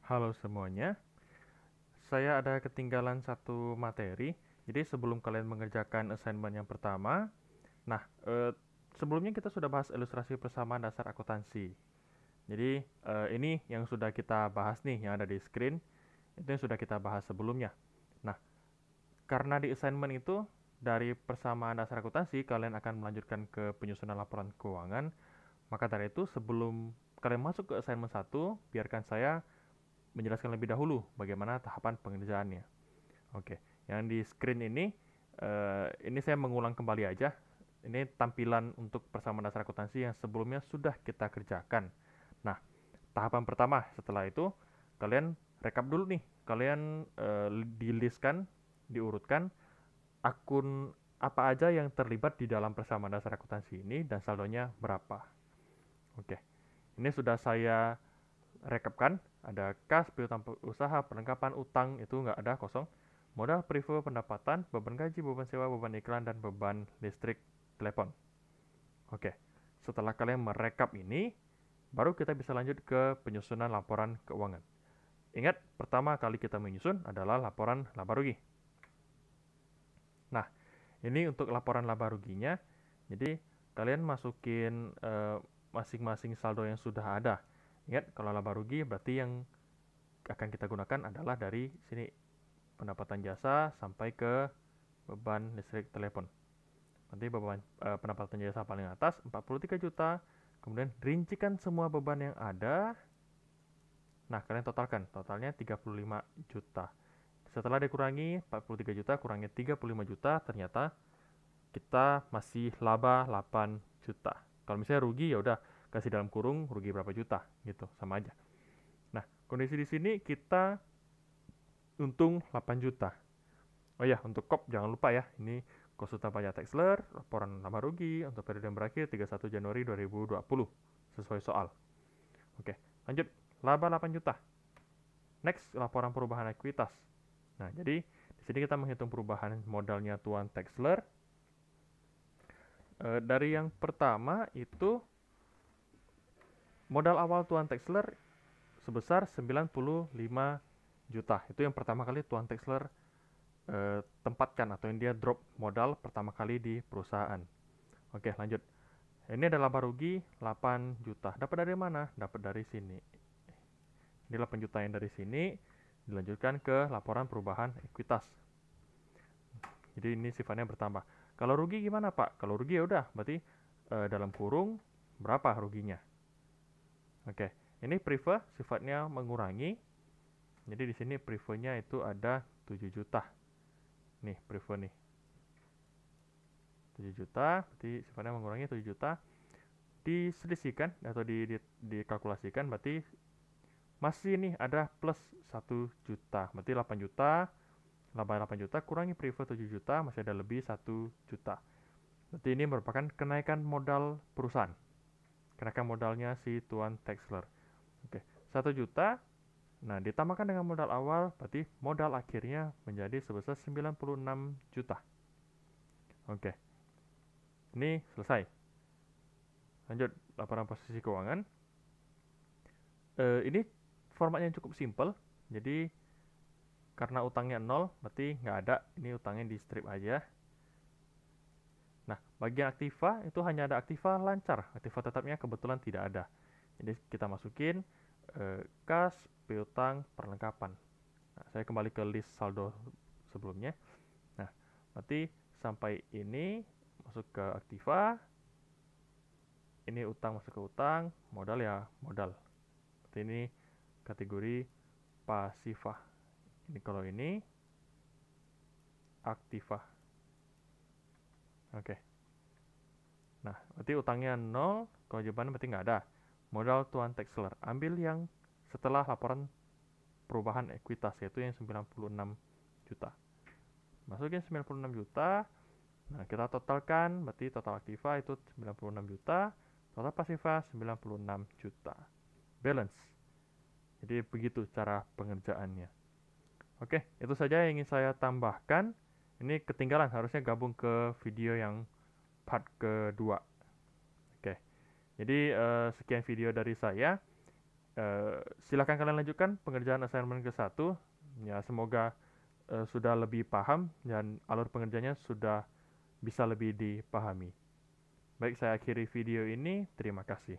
Halo semuanya, saya ada ketinggalan satu materi. Jadi sebelum kalian mengerjakan assignment yang pertama, nah sebelumnya kita sudah bahas ilustrasi persamaan dasar akuntansi. Jadi ini yang sudah kita bahas nih, yang ada di screen, itu yang sudah kita bahas sebelumnya. Nah, karena di assignment itu dari persamaan dasar akuntansi, kalian akan melanjutkan ke penyusunan laporan keuangan. Maka dari itu sebelum kalian masuk ke assignment satu, biarkan saya menjelaskan lebih dahulu bagaimana tahapan pengerjaannya. Oke, yang di screen ini saya mengulang kembali aja. Ini tampilan untuk persamaan dasar akuntansi yang sebelumnya sudah kita kerjakan. Nah, tahapan pertama setelah itu kalian rekap dulu nih. Kalian di-listkan, diurutkan akun apa aja yang terlibat di dalam persamaan dasar akuntansi ini dan saldonya berapa. Oke, ini sudah saya rekapkan. Ada kas, piutang usaha, perlengkapan, utang, itu nggak ada, kosong. Modal, privo, pendapatan, beban gaji, beban sewa, beban iklan, dan beban listrik, telepon. Oke, setelah kalian merekap ini, baru kita bisa lanjut ke penyusunan laporan keuangan. Ingat, pertama kali kita menyusun adalah laporan laba rugi. Nah, ini untuk laporan laba ruginya, jadi kalian masukin masing-masing saldo yang sudah ada. Ingat, kalau laba rugi berarti yang akan kita gunakan adalah dari sini pendapatan jasa sampai ke beban listrik telepon. Nanti beban pendapatan jasa paling atas 43 juta. Kemudian rincikan semua beban yang ada. Nah, kalian totalkan. Totalnya 35 juta. Setelah dikurangi 43 juta, kurangi 35 juta, ternyata kita masih laba 8 juta. Kalau misalnya rugi ya udah kasih dalam kurung rugi berapa juta gitu, sama aja. Nah, kondisi di sini kita untung 8 juta. Oh ya, untuk KOP jangan lupa ya, ini konsultan pajak Texler, laporan laba rugi untuk periode yang berakhir 31 Januari 2020, sesuai soal. Oke, lanjut. Laba 8 juta. Next, laporan perubahan ekuitas. Nah, jadi di sini kita menghitung perubahan modalnya Tuan Texler. Dari yang pertama itu modal awal Tuan Texler sebesar 95 juta. Itu yang pertama kali Tuan Texler tempatkan atau yang dia drop modal pertama kali di perusahaan. Oke, lanjut. Ini adalah laba rugi 8 juta. Dapat dari mana? Dapat dari sini. Ini 8 juta yang dari sini dilanjutkan ke laporan perubahan ekuitas. Jadi ini sifatnya bertambah. Kalau rugi gimana, Pak? Kalau rugi ya udah, berarti dalam kurung berapa ruginya. Oke, ini prive sifatnya mengurangi. Jadi di sini privenya itu ada 7 juta. Nih, prive nih. 7 juta, berarti sifatnya mengurangi 7 juta. Diselisihkan atau dikalkulasikan, berarti masih nih ada plus 1 juta. Berarti 8 juta, laba 8 juta, kurangi prive 7 juta, masih ada lebih 1 juta. Berarti ini merupakan kenaikan modal perusahaan. Kenaikan modalnya si Tuan Texler. Oke, 1 juta. Nah, ditambahkan dengan modal awal, berarti modal akhirnya menjadi sebesar 96 juta. Oke, ini selesai. Lanjut, laporan posisi keuangan. Ini formatnya cukup simple. Jadi, karena utangnya 0, berarti nggak ada. Ini utangnya di strip aja. Nah, bagian aktiva itu hanya ada aktiva lancar. Aktiva tetapnya kebetulan tidak ada. Jadi, kita masukin kas, piutang, perlengkapan. Nah, saya kembali ke list saldo sebelumnya. Nah, berarti sampai ini masuk ke aktiva. Ini utang masuk ke utang, modal ya modal. Berarti ini kategori pasifah. Ini kalau ini aktiva. Oke. Nah, berarti utangnya 0, kewajiban berarti nggak ada. Modal Tuan Texler. Ambil yang setelah laporan perubahan ekuitas, yaitu yang 96 juta. Masukin 96 juta. Nah, kita totalkan, berarti total aktiva itu 96 juta. Total pasifa 96 juta. Balance. Jadi begitu cara pengerjaannya. Oke, itu saja yang ingin saya tambahkan. Ini ketinggalan, harusnya gabung ke video yang part kedua. Oke, jadi sekian video dari saya. Silakan kalian lanjutkan pengerjaan assignment ke-1. Ya, semoga sudah lebih paham dan alur pengerjaannya sudah bisa lebih dipahami. Baik, saya akhiri video ini. Terima kasih.